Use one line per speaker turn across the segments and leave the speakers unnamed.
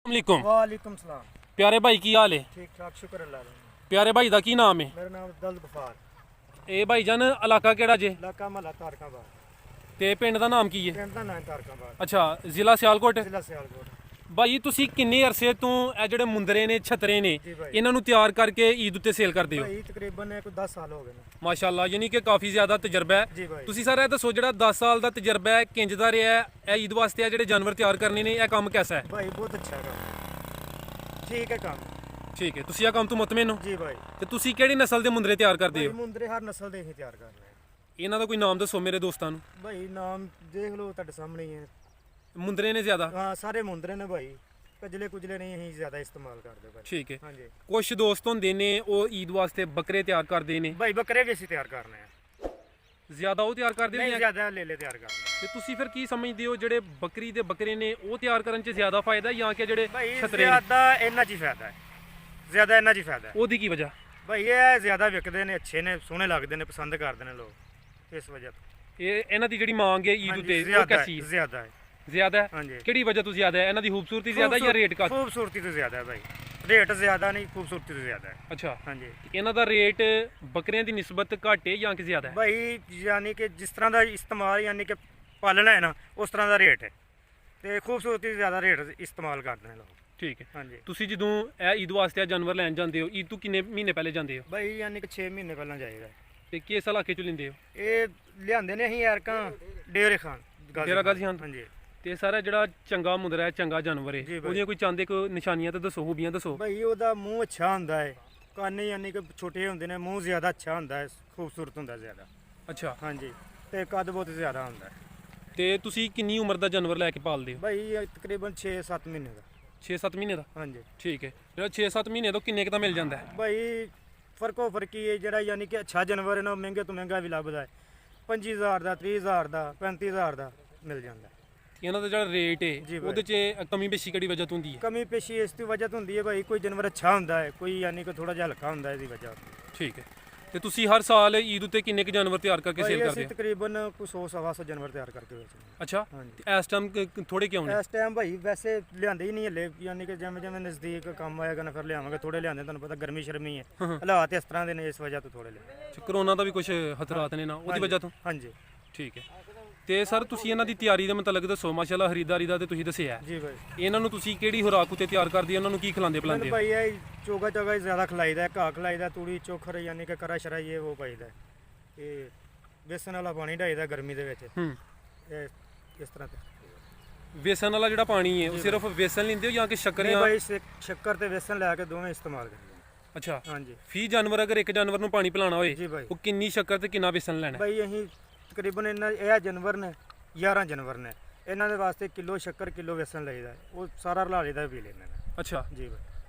वालेकुम
वालेकुम सलाम।
प्यारे भाई की हाल है?
ठीक ठाक शुक्र अल्लाह दा।
प्यारे भाई दा की नाम है?
मेरा नाम दल गफार।
ए भाई जान इलाका केड़ा जे
इलाका महला तारकाबाद।
ते पिंड दा नाम की है?
पिंड दा नाम तारकाबाद।
अच्छा जिला सियालकोट।
जिला सियालकोट।
भाई तुसी किन्ने अरसे तो ए जेड़े मुंदरे ने छतरे ने
जी भाई।
इन्हां नु तैयार करके ईद उत्ते सेल करदे हो?
भाई तकरीबन कोई 10 साल हो गए ने।
माशाअल्लाह यानी कि काफी ज्यादा तजर्बा
जी
है।
भाई।
तुसी सारा ए दसो जेड़ा 10 साल दा तजर्बा है किंज दा रहा है ए ईद वास्ते ए जेड़े जानवर तैयार करने ने ए काम कैसा है?
भाई बहुत अच्छा काम। ठीक है काम।
ठीक है तुसी ए काम तो मुतमिन हो?
जी भाई।
ते तुसी केड़ी नस्ल दे मुंदरे तैयार करदे
भाई
हो?
मुंदरे हर नस्ल दे ही तैयार कर रहे हैं।
इन्हां दा कोई नाम दसो मेरे दोस्तां नु।
भाई नाम देख लो ਤੁਹਾਡੇ ਸਾਹਮਣੇ ਹੀ ਹੈ।
मुंदरे ने ज्यादा?
हाँ सारे मुंदरे ने भाई। कजले कुजले नहीं ही ज्यादा इस्तेमाल करते भाई।
ठीक है।
हाँ जी।
कुछ दोस्त होंदे ने ਉਹ ਈਦ ਵਾਸਤੇ ਬੱਕਰੇ ਤਿਆਰ ਕਰਦੇ ਨੇ
भाई बकरे भी ਅਸੀਂ ਤਿਆਰ ਕਰਨੇ ਆ।
ਜ਼ਿਆਦਾ ਉਹ ਤਿਆਰ ਕਰਦੇ
ਨਹੀਂ
ਨੇ
ਜ਼ਿਆਦਾ ਲੈ ਤਿਆਰ ਕਰਨੇ।
ਤੇ ਤੁਸੀਂ ਫਿਰ ਕੀ ਸਮਝਦੇ ਹੋ ਜਿਹੜੇ ਬੱਕਰੀ ਦੇ ਬੱਕਰੇ ਨੇ ਉਹ ਤਿਆਰ ਕਰਨ 'ਚ ਜ਼ਿਆਦਾ ਫਾਇਦਾ ਜਾਂ ਕਿ ਜਿਹੜੇ
ਭਾਈ
ਛਤਰੇ ਨੇ
ਜ਼ਿਆਦਾ ਇਹਨਾਂ 'ਚ ਹੀ ਫਾਇਦਾ ਹੈ। ਜ਼ਿਆਦਾ ਇਹਨਾਂ 'ਚ ਹੀ ਫਾਇਦਾ ਹੈ।
ਉਹਦੀ ਕੀ ਵਜ੍ਹਾ?
ਭਾਈ ਇਹ ਜ਼ਿਆਦਾ ਵਿਕਦੇ ਨੇ, ਅੱਛੇ ਨੇ, ਸੋਹਣੇ ਲੱਗਦੇ ਨੇ, ਪਸੰਦ ਕਰਦੇ ਨੇ ਲੋਕ, ਇਸ ਵਜ੍ਹਾ ਤੋਂ।
ਇਹ ਇਹਨਾਂ ਦੀ ਜਿਹੜੀ ਮੰਗ ਹੈ ਈਦ ਉਤੇ ਉਹ
ਜ਼ਿਆਦਾ
ਕੈਸੀ ਹੈ?
ਜ਼ਿਆਦਾ ਹੈ।
ਜ਼ਿਆਦਾ ਹੈ?
ਹਾਂਜੀ।
ਕਿਹੜੀ ਵਜ੍ਹਾ ਤੋਂ ਜ਼ਿਆਦਾ ਹੈ? ਇਹਨਾਂ ਦੀ ਖੂਬਸੂਰਤੀ ਜ਼ਿਆਦਾ ਜਾਂ ਰੇਟ ਘੱਟ?
ਖੂਬਸੂਰਤੀ ਤੋਂ ਜ਼ਿਆਦਾ ਹੈ ਭਾਈ। ਰੇਟ ਜ਼ਿਆਦਾ ਨਹੀਂ, ਖੂਬਸੂਰਤੀ ਤੋਂ ਜ਼ਿਆਦਾ ਹੈ।
ਅੱਛਾ
ਹਾਂਜੀ।
ਇਹਨਾਂ ਦਾ ਰੇਟ ਬੱਕਰੀਆਂ ਦੀ ਨਿਸਬਤ ਘੱਟ ਹੈ ਜਾਂ ਕਿ ਜ਼ਿਆਦਾ ਹੈ?
ਭਾਈ ਯਾਨੀ ਕਿ ਜਿਸ ਤਰ੍ਹਾਂ ਦਾ ਇਸਤੇਮਾਲ ਯਾਨੀ ਕਿ ਪਾਲਣਾ ਹੈ ਨਾ ਉਸ ਤਰ੍ਹਾਂ ਦਾ ਰੇਟ ਹੈ ਤੇ ਖੂਬਸੂਰਤੀ ਤੋਂ ਜ਼ਿਆਦਾ ਰੇਟ ਇਸਤੇਮਾਲ ਕਰਦੇ ਨੇ ਲੋਕ।
ਠੀਕ ਹੈ।
ਹਾਂਜੀ।
ਤੁਸੀਂ ਜਦੋਂ ਇਹ ਈਦ ਵਾਸਤੇ ਇਹ ਜਾਨਵਰ ਲੈਣ ਜਾਂਦੇ ਹੋ ਈਦ ਤੋਂ ਕਿੰਨੇ ਮਹੀਨੇ ਪਹਿਲੇ ਜਾਂਦੇ ਹੋ
ਭਾਈ ਯਾਨੀ ਕਿ 6 ਮਹੀਨੇ ਪਹਿਲਾਂ ਜਾਏਗਾ।
ਤੇ ਕਿਸ ਇਲਾਕੇ ਚੋਂ ਲੈਂਦੇ ਹੋ?
ਇਹ ਲਿਆਂਦੇ ਨੇ ਅਸੀਂ ਐਰਕਾਂ ਡੇਰੇ ਖਾਨ
ਡੇਰਾ ਗਾਜ਼ੀ ਖਾਨ।
ਹਾਂਜੀ।
ਤੇ ਸਾਰਾ ਜਿਹੜਾ ਚੰਗਾ ਮੁੰਦਰਾ ਹੈ ਚੰਗਾ ਜਾਨਵਰ ਹੈ
ਜੀ ਭਾਈ।
ਉਹਦੀਆਂ ਕੋਈ ਚਾਂਦੇ ਕੋ ਨਿਸ਼ਾਨੀਆਂ ਤੇ ਦੱਸੋ, ਖੂਬੀਆਂ ਦੱਸੋ।
ਭਾਈ ਉਹਦਾ ਮੂੰਹ ਅੱਛਾ ਹੁੰਦਾ ਹੈ, ਕੰਨ ਯਾਨੀ ਕਿ ਛੋਟੇ ਹੁੰਦੇ ਨੇ, ਮੂੰਹ ਜ਼ਿਆਦਾ ਅੱਛਾ ਹੁੰਦਾ ਹੈ, ਖੂਬਸੂਰਤ ਹੁੰਦਾ ਜ਼ਿਆਦਾ।
ਅੱਛਾ
ਹਾਂਜੀ। ਤੇ ਕੱਦ ਬਹੁਤ ਜ਼ਿਆਦਾ ਹੁੰਦਾ ਹੈ।
ਤੇ ਤੁਸੀਂ ਕਿੰਨੀ ਉਮਰ ਦਾ ਜਾਨਵਰ ਲੈ ਕੇ ਪਾਲਦੇ ਹੋ?
ਭਾਈ ਇਹ ਤਕਰੀਬਨ 6-7 ਮਹੀਨੇ ਦਾ।
6-7 ਮਹੀਨੇ ਦਾ?
ਹਾਂਜੀ।
ਠੀਕ ਹੈ। ਜਿਹੜਾ 6-7 ਮਹੀਨੇ ਤੋਂ ਕਿੰਨੇ ਕੁ ਦਾ ਮਿਲ ਜਾਂਦਾ ਹੈ?
ਭਾਈ ਫਰਕੋ ਫਰਕੀ ਹੈ, ਜਿਹੜਾ ਯਾਨੀ ਕਿ ਅੱਛਾ ਜਾਨਵਰ ਹੈ ਨਾ ਉਹ ਮਹਿੰਗੇ ਤੋਂ ਮਹਿੰਗਾ ਵੀ ਲੱਭਦਾ ਹੈ। 25,000 ਦਾ, 30,000 ਦਾ, 35,000 ਦਾ ਮਿਲ ਜਾਂਦਾ ਹੈ।
ਇਹਨਾਂ ਦਾ ਜਿਹੜਾ ਰੇਟ
ਜੀ
ਹੈ
ਭਾਈ।
ਉਹਦੇ 'ਚ ਕਮੀ ਪੇਸ਼ੀ ਕਿਹੜੀ ਵਜ੍ਹਾ ਤੋਂ ਹੁੰਦੀ ਹੈ?
ਕਮੀ ਪੇਸ਼ੀ ਇਸ ਦੀ ਵਜ੍ਹਾ ਤੋਂ ਹੁੰਦੀ ਹੈ ਭਾਈ, ਕੋਈ ਜਾਨਵਰ ਅੱਛਾ ਹੁੰਦਾ ਹੈ, ਕੋਈ ਯਾਨੀ ਕਿ ਥੋੜਾ ਜਿਹਾ ਹਲਕਾ ਹੁੰਦਾ ਹੈ, ਇਹਦੀ ਵਜ੍ਹਾ ਤੋਂ।
ਠੀਕ ਹੈ। ਤੇ ਤੁਸੀਂ ਹਰ ਸਾਲ ਈਦ ਉੱਤੇ ਕਿੰਨੇ ਕੁ ਜਾਨਵਰ ਤਿਆਰ ਕਰਕੇ
ਭਾਈ
ਸੇਲ ਕਰਦੇ
ਅਸੀਂ
ਹੋ?
ਤਕਰੀਬਨ ਕੋਈ 100-125 ਜਾਨਵਰ ਤਿਆਰ ਕਰਕੇ ਵੇਚਦੇ ਹਾਂ।
ਅੱਛਾ।
ਹਾਂਜੀ।
ਤੇ ਇਸ ਟਾਈਮ ਥੋੜੇ ਕਿਉਂ ਨੇ?
ਇਸ ਟਾਈਮ ਭਾਈ ਵੈਸੇ ਲਿਆਂਦੇ ਹੀ ਨਹੀਂ ਹਲੇ, ਯਾਨੀ ਕਿ ਜਿਵੇਂ ਜਿਵੇਂ ਨਜ਼ਦੀਕ ਕੰਮ ਆਏਗਾ ਨਾ ਫਿਰ ਲਿਆਵਾਂਗੇ। ਥੋੜੇ ਲਿਆਂਦੇ, ਤੁਹਾਨੂੰ ਪਤਾ ਗਰਮੀ ਸ਼ਰਮੀ ਹੈ, ਹਾਲਾਤ ਇਸ ਤਰ੍ਹਾਂ ਦੇ ਨੇ, ਇਸ ਵਜ੍ਹਾ ਤੋਂ ਥੋੜੇ ਲਿਆਂਦੇ।
ਕਰੋਨਾ ਦਾ ਵੀ ਕੁਝ ਖਤਰਾਤ ਨੇ ਨਾ ਉਹਦੀ ਵਜ੍ਹਾ ਤੋਂ?
ਹਾਂਜੀ।
ਠੀਕ ਹੈ। ਤੇ ਸਰ ਤੁਸੀਂ ਇਹਨਾਂ ਦੀ ਤਿਆਰੀ ਦੇ ਮੁਤਲਕ ਦੱਸੋ। ਮਾਸ਼ਾਅੱਲਾ ਖਰੀਦਦਾਰੀ ਦਾ ਤੇ ਤੁਸੀਂ ਦੱਸਿਆ
ਜੀ ਭਾਈ।
ਇਹਨਾਂ ਨੂੰ ਤੁਸੀਂ ਕਿਹੜੀ ਖੁਰਾਕ ਉੱਤੇ ਤਿਆਰ ਕਰਦੇ ਹੋ? ਇਹਨਾਂ ਨੂੰ ਕੀ ਖਿਲਾਉਂਦੇ
ਮੈਨੂੰ
ਪਿਲਾਉਂਦੇ ਹੋ?
ਭਾਈ ਇਹ ਚੋਗਾ ਚੋਗਾ ਹੀ ਜ਼ਿਆਦਾ ਖਿਲਾਈਦਾ ਹੈ, ਘਾਹ ਖਿਲਾਈਦਾ, ਤੂੜੀ ਚੋਖਰ ਯਾਨੀ ਕਿ ਕਰਾ ਸ਼ਰਾ ਇਹ ਉਹ ਪਾਈਦਾ ਹੈ। ਇਹ ਬੇਸਣ ਵਾਲਾ ਪਾਣੀ ਢਾਈਦਾ ਗਰਮੀ ਦੇ ਵਿੱਚ। ਇਹ ਇਸ ਤਰ੍ਹਾਂ ਤੇ
ਵੇਸਣ ਵਾਲਾ ਜਿਹੜਾ ਪਾਣੀ ਹੈ ਉਹ ਸਿਰਫ ਵੇਸਣ ਲੈਂਦੇ ਹੋ ਜਾਂ ਕਿ ਸ਼ੱਕਰ
ਨਹੀਂ
ਜਾਂ?
ਭਾਈ ਸ਼ੱਕਰ ਤੇ ਵੇਸਣ ਲੈ ਕੇ ਦੋਵੇਂ ਇਸਤੇਮਾਲ ਕਰਦੇ ਹਾਂ।
ਅੱਛਾ।
ਹਾਂਜੀ।
ਫੀ ਜਾਨਵਰ ਅਗਰ ਇੱਕ ਜਾਨਵਰ ਨੂੰ ਪਾਣੀ ਪਿਲਾਉਣਾ ਹੋਏ
ਜੀ ਭਾਈ।
ਉਹ ਕਿੰਨੀ ਸ਼ੱਕਰ ਤੇ ਕਿੰਨਾ ਵੇਸਣ ਲੈਣਾ ਹੈ?
ਭਾਈ ਅਸੀਂ ਤਕਰੀਬਨ ਇਹ ਜਾਨਵਰ ਨੇ 11 ਜਾਨਵਰ ਨੇ, ਇਹਨਾਂ ਦੇ ਵਾਸਤੇ ਕਿਲੋ ਸ਼ੱਕਰ ਕਿਲੋ ਵੇਸਣ ਲਈਦਾ, ਉਹ ਸਾਰਾ ਰਲਾ ਲਈਦਾ ਪੀ ਲੈਂਦੇ ਨੇ।
ਅੱਛਾ।
ਜੀ ਭਾਈ।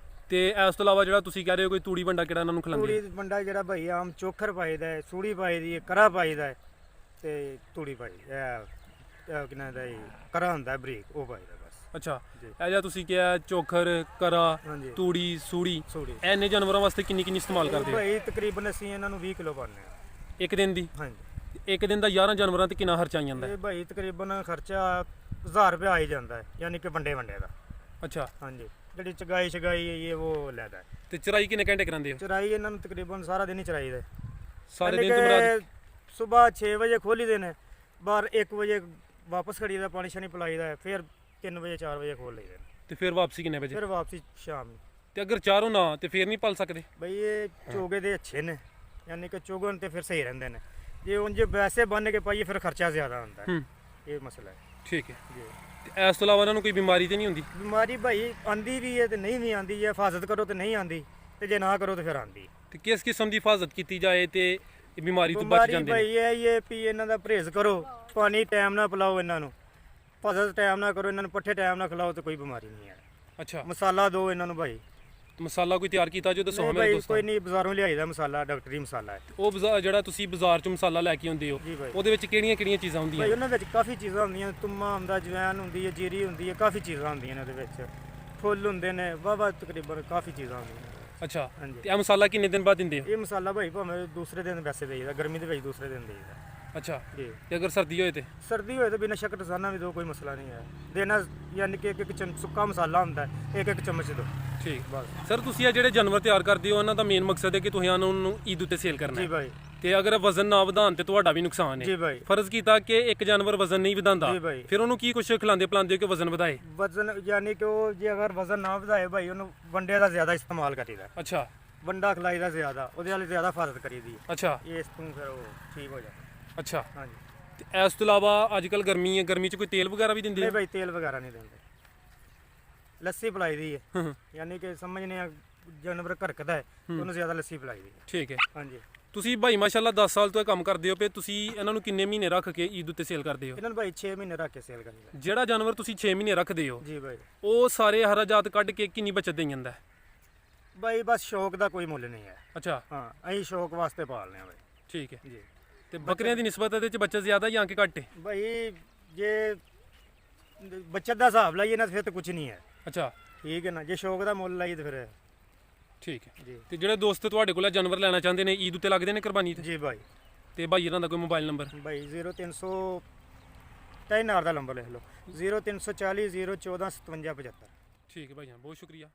ਤੇ ਇਸ ਤੋਂ ਇਲਾਵਾ ਜਿਹੜਾ ਤੁਸੀਂ ਕਹਿ ਰਹੇ ਹੋ ਕੋਈ ਤੂੜੀ ਵੰਡਾ ਕਿਹੜਾ ਇਹਨਾਂ ਨੂੰ ਖਿਲਾਉਂਦੇ
ਤੂੜੀ ਵੰਡਾ ਜਿਹੜਾ ਭਾਈ ਆਮ ਚੋਖਰ ਪਾਈਦਾ ਹੈ, ਸੂੜੀ ਪਾਈਦੀ ਹੈ, ਕਰਾ ਪਾਈਦਾ ਹੈ ਤੇ ਤੂੜੀ ਪਾਈ ਇਹ ਕਿਨਾਂ ਦਾ ਕਰਾ ਹੁੰਦਾ ਬਰੀਕ, ਉਹ ਪਾਈਦਾ ਬਸ।
ਅੱਛਾ।
ਜੀ।
ਇਹ ਜਿਹਾ ਤੁਸੀਂ ਕਿਹਾ ਚੋਖਰ ਕਰਾ
ਹਾਂਜੀ।
ਤੂੜੀ ਸੂੜੀ
ਸੂੜੀ
ਐਨੇ ਜਾਨਵਰਾਂ ਵਾਸਤੇ ਕਿੰਨੀ ਕਿੰਨੀ ਇਸਤੇਮਾਲ ਕਰਦੇ ਹੋ
ਭਾਈ ਤਕਰੀਬਨ ਅਸੀਂ ਇਹਨਾਂ ਨੂੰ 20 ਕਿਲੋ ਪਾਉਂਦੇ ਹਾਂ
ਇੱਕ ਦਿਨ ਦੀ?
ਹਾਂਜੀ।
ਇੱਕ ਦਿਨ ਦਾ 11 ਜਾਨਵਰਾਂ ਤੇ ਕਿੰਨਾ ਖਰਚਾ ਆ ਜਾਂਦਾ ਹੈ?
ਇਹ ਭਾਈ ਤਕਰੀਬਨ ਖਰਚਾ 1000 ਰੁਪਏ ਆ ਹੀ ਜਾਂਦਾ ਹੈ, ਯਾਨੀ ਕਿ ਵੰਡੇ ਦਾ।
ਅੱਛਾ।
ਹਾਂਜੀ। ਜਿਹੜੀ ਚਗਾਈ ਸ਼ਗਾਈ ਹੈ ਇਹ ਉਹ ਲੈਦਾ ਹੈ।
ਤੇ ਚਰਾਈ ਕਿੰਨੇ ਘੰਟੇ ਕਰਾਉਂਦੇ ਹੋ?
ਚਰਾਈ ਇਹਨਾਂ ਨੂੰ ਤਕਰੀਬਨ ਸਾਰਾ ਦਿਨ ਹੀ ਚਰਾਈ ਦਾ।
ਸਾਰੇ ਦਿਨ ਤੋਂ ਮੁਰਾਦ?
ਸਵੇਰ 6 ਵਜੇ ਖੋਲੀ ਦੇ ਨੇ, ਬਾਹਰ 1 ਵਜੇ ਵਾਪਸ ਖੜੀਦਾ, ਪਾਣੀ ਸ਼ਾਣੀ ਪਿਲਾਈਦਾ ਹੈ, ਫਿਰ 3 ਵਜੇ 4 ਵਜੇ ਖੋਲ ਲਈਦਾ।
ਤੇ ਫਿਰ ਵਾਪਸੀ ਕਿੰਨੇ ਵਜੇ?
ਫਿਰ ਵਾਪਸੀ ਸ਼ਾਮ ਨੂੰ।
ਤੇ ਅਗਰ ਚਾਰੋਂ ਨਾ ਤੇ ਫਿਰ ਨਹੀਂ ਪਲ ਸਕਦੇ?
ਬਈ ਇਹ ਚੋਗੇ ਦੇ ਅੱਛੇ ਨੇ, ਯਾਨੀ ਕਿ ਚੋਗਣ ਤੇ ਫਿਰ ਸਹੀ ਰਹਿੰਦੇ ਨੇ। ਜੇ ਉਂਝ ਵੈਸੇ ਬੰਨ ਕੇ ਪਾਈਏ ਫਿਰ ਖਰਚਾ ਜ਼ਿਆਦਾ ਹੁੰਦਾ ਹੈ, ਇਹ ਮਸਲਾ ਹੈ।
ਠੀਕ ਹੈ
ਜੀ।
ਤੇ ਇਸ ਤੋਂ ਇਲਾਵਾ ਇਹਨਾਂ ਨੂੰ ਕੋਈ ਬਿਮਾਰੀ ਤੇ ਨਹੀਂ ਹੁੰਦੀ?
ਬਿਮਾਰੀ ਭਾਈ ਆਂਦੀ ਵੀ ਹੈ ਤੇ ਨਹੀਂ ਵੀ ਆਂਦੀ, ਜੇ ਹਿਫਾਜ਼ਤ ਕਰੋ ਤੇ ਨਹੀਂ ਆਂਦੀ, ਤੇ ਜੇ ਨਾ ਕਰੋ ਤੇ ਫਿਰ ਆਂਦੀ।
ਤੇ ਕਿਸ ਕਿਸਮ ਦੀ ਹਿਫਾਜ਼ਤ ਕੀਤੀ ਜਾਏ ਤੇ ਇਹ ਬਿਮਾਰੀ ਤੋਂ ਬਚ
ਬਿਮਾਰੀ
ਜਾਂਦੇ ਨੇ?
ਭਾਈ ਇਹ ਵੀ ਇਹਨਾਂ ਦਾ ਪਰਹੇਜ਼ ਕਰੋ, ਪਾਣੀ ਟਾਈਮ ਨਾਲ ਪਿਲਾਓ ਇਹਨਾਂ ਨੂੰ, ਹਿਫਾਜ਼ਤ ਟਾਈਮ ਨਾਲ ਕਰੋ, ਇਹਨਾਂ ਨੂੰ ਪੱਠੇ ਟਾਈਮ ਨਾਲ ਖਿਲਾਓ ਤੇ ਕੋਈ ਬਿਮਾਰੀ ਨਹੀਂ ਹੈ।
ਅੱਛਾ।
ਮਸਾਲਾ ਦਿਓ ਇਹਨਾਂ ਨੂੰ ਭਾਈ।
ਮਸਾਲਾ ਕੋਈ ਤਿਆਰ ਕੀਤਾ ਜੋ ਦੱਸੋ
ਨਹੀਂ
ਮੇਰੇ
ਭਾਈ
ਦੋਸਤਾਂ?
ਕੋਈ ਨਹੀਂ, ਬਾਜ਼ਾਰੋਂ ਲਿਆਈਦਾ ਮਸਾਲਾ, ਡਾਕਟਰੀ ਮਸਾਲਾ ਹੈ।
ਉਹ ਜਿਹੜਾ ਤੁਸੀਂ ਬਾਜ਼ਾਰ ਚੋਂ ਮਸਾਲਾ ਲੈ ਕੇ ਆਉਂਦੇ ਹੋ
ਜੀ ਭਾਈ।
ਉਹਦੇ ਵਿੱਚ ਕਿਹੜੀਆਂ ਕਿਹੜੀਆਂ ਚੀਜ਼ਾਂ ਹੁੰਦੀਆਂ?
ਭਾਈ ਉਹਨਾਂ ਵਿੱਚ ਕਾਫੀ ਚੀਜ਼ਾਂ ਹੁੰਦੀਆਂ, ਤੁੰਮਾ ਹੁੰਦਾ, ਜਵੈਨ ਹੁੰਦੀ ਹੈ, ਜੀਰੀ ਹੁੰਦੀ ਹੈ, ਕਾਫੀ ਚੀਜ਼ਾਂ ਹੁੰਦੀਆਂ ਨੇ ਉਹਦੇ ਵਿੱਚ, ਫੁੱਲ ਹੁੰਦੇ ਨੇ, ਵਾਹ ਤਕਰੀਬਨ ਕਾਫੀ ਚੀਜ਼ਾਂ ਹੁੰਦੀਆਂ ਨੇ।
ਅੱਛਾ।
ਹਾਂਜੀ।
ਤੇ ਇਹ ਮਸਾਲਾ ਕਿੰਨੇ ਦਿਨ ਬਾਅਦ ਦਿੰਦੇ ਹੋ?
ਇਹ ਮਸਾਲਾ ਭਾਈ ਭਾਵੇਂ ਦੂਸਰੇ ਦਿਨ ਵੈਸੇ ਦੇਈਦਾ, ਗਰਮੀ ਦੇ ਵਿੱਚ ਦੂਸਰੇ ਦਿਨ ਦੇਈਦਾ।
ਅੱਛਾ
ਜੀ।
ਤੇ ਅਗਰ ਸਰਦੀ ਹੋਏ ਤੇ
सर्दी होए तो बिना शक रसाना भी दो, कोई मसला नहीं है। देना यानी कि एक सुक्का मसाला होता है, एक चम्मच दो
ਠੀਕ
बस।
ਸਰ ਤੁਸੀਂ ਇਹ ਜਿਹੜੇ ਜਾਨਵਰ ਤਿਆਰ ਕਰਦੇ ਹੋ ਉਹਨਾਂ ਦਾ ਮੇਨ ਮਕਸਦ ਹੈ ਕਿ ਤੁਸੀਂ ਉਹਨਾਂ ਨੂੰ ਈਦ ਉੱਤੇ ਸੇਲ ਕਰਨਾ
जी
ਹੈ
भाई,
ਤੇ ਅਗਰ ਵਜ਼ਨ ਨਾ ਵਧਾਉਣ ਤੇ ਤੁਹਾਡਾ ਵੀ ਨੁਕਸਾਨ
जी
ਹੈ।
भाई,
ਫਰਜ਼ ਕੀਤਾ ਕਿ ਇੱਕ ਜਾਨਵਰ ਵਜ਼ਨ ਨਹੀਂ ਵਧਾਉਂਦਾ,
जी भाई।
ਫਿਰ ਉਹਨੂੰ ਕੀ ਕੁਛ ਖਿਲਾਉਂਦੇ ਪਿਲਾਉਂਦੇ ਹੋ ਕਿ ਵਜ਼ਨ ਵਧਾਏ?
वजन यानी कि वो जे अगर वजन ना ਵਧਾਏ ਭਾਈ ਉਹਨੂੰ ਵੰਡੇ ਦਾ ਜ਼ਿਆਦਾ ਇਸਤੇਮਾਲ ਕਰੀਦਾ।
ਅੱਛਾ
ਵੰਡਾ ਖਲਾਈਦਾ ਜ਼ਿਆਦਾ, ਉਹਦੇ ਵਾਲੀ ਜ਼ਿਆਦਾ ਹਿਫਾਜ਼ਤ ਕਰੀਦੀ ਹੈ।
ਅੱਛਾ
ਇਸ ਤੋਂ ਫਿਰ ਉਹ ਠੀਕ ਹੋ ਜਾਂਦਾ।
ਅੱਛਾ
ਹਾਂਜੀ।
ਤੇ ਇਸ ਤੋਂ ਇਲਾਵਾ ਅੱਜ ਕੱਲ ਗਰਮੀ ਹੈ, ਗਰਮੀ 'ਚ ਕੋਈ ਤੇਲ ਵਗੈਰਾ ਵੀ ਦਿੰਦੇ
ਨਹੀਂ
ਹੋ?
ਭਾਈ ਤੇਲ ਵਗੈਰਾ ਨਹੀਂ ਦਿੰਦੇ, ਲੱਸੀ ਪਿਲਾਈ ਦੀ ਹੈ।
ਹੂੰ, ਹੂੰ,
ਯਾਨੀ ਕਿ ਸਮਝਨੇ ਆ ਜਾਨਵਰ ਘਰਕਦਾ ਹੈ ਉਹਨੂੰ ਜ਼ਿਆਦਾ ਲੱਸੀ ਪਿਲਾਈ ਦੀ ਹੈ।
ਠੀਕ ਹੈ।
ਹਾਂਜੀ।
ਤੁਸੀਂ ਭਾਈ ਮਾਸ਼ਾਅੱਲਾ 10 ਸਾਲ ਤੋਂ ਇਹ ਕੰਮ ਕਰਦੇ ਹੋ ਪਏ, ਤੁਸੀਂ ਇਹਨਾਂ ਨੂੰ ਕਿੰਨੇ ਮਹੀਨੇ ਰੱਖ ਕੇ ਈਦ ਉੱਤੇ ਸੇਲ ਕਰਦੇ ਹੋ?
ਇਹਨਾਂ ਨੂੰ ਭਾਈ 6 ਮਹੀਨੇ ਰੱਖ ਕੇ ਸੇਲ ਕਰੀਦਾ।
ਜਿਹੜਾ ਜਾਨਵਰ ਤੁਸੀਂ 6 ਮਹੀਨੇ ਰੱਖਦੇ ਹੋ
ਜੀ ਭਾਈ।
ਉਹ ਸਾਰੇ ਹਰਾਜਾਤ ਕੱਢ ਕੇ ਕਿੰਨੀ ਬਚਤ ਦੇ ਜਾਂਦਾ ਹੈ?
ਭਾਈ ਬਸ ਸ਼ੌਕ ਦਾ ਕੋਈ ਮੁੱਲ ਨਹੀਂ ਹੈ।
ਅੱਛਾ
ਹਾਂ, ਅਸੀਂ ਸ਼ੌਕ ਵਾਸਤੇ ਪਾਲਨੇ ਆ ਭਾਈ।
ਠੀਕ ਹੈ।
ਜੀ
ਤੇ ਬੱਕਰੀਆਂ ਦੀ ਨਿਸਬਤ ਇਹਦੇ 'ਚ ਬਚਤ ਜ਼ਿਆਦਾ ਜਾਂ ਕਿ ਘੱਟ ਹੈ?
ਭਾਈ ਜੇ ਬੱਚਤ ਦਾ ਹਿਸਾਬ ਲਾਈਏ ਨਾ ਫਿਰ ਤਾਂ ਕੁਝ ਨਹੀਂ ਹੈ।
ਅੱਛਾ
ਠੀਕ ਹੈ ਨਾ, ਜੇ ਸ਼ੌਕ ਦਾ ਮੁੱਲ ਲਾਈਏ ਤਾਂ ਫਿਰ
ਠੀਕ ਹੈ।
ਜੀ।
ਤੇ ਜਿਹੜੇ ਦੋਸਤ ਤੁਹਾਡੇ ਕੋਲ ਇਹ ਜਾਨਵਰ ਲੈਣਾ ਚਾਹੁੰਦੇ ਨੇ ਈਦ ਉੱਤੇ ਲੱਗਦੇ ਨੇ ਕੁਰਬਾਨੀ ਤੇ,
ਜੀ ਭਾਈ।
ਤੇ ਭਾਈ ਇਹਨਾਂ ਦਾ ਕੋਈ ਮੋਬਾਈਲ ਨੰਬਰ?
ਭਾਈ 0300 ਤੈਨਾਰ ਦਾ ਨੰਬਰ ਲਿਖ ਲਓ, 0340 014 57 75।
ਠੀਕ ਹੈ ਭਾਈ, ਹਾਂ ਬਹੁਤ ਸ਼ੁਕਰੀਆ।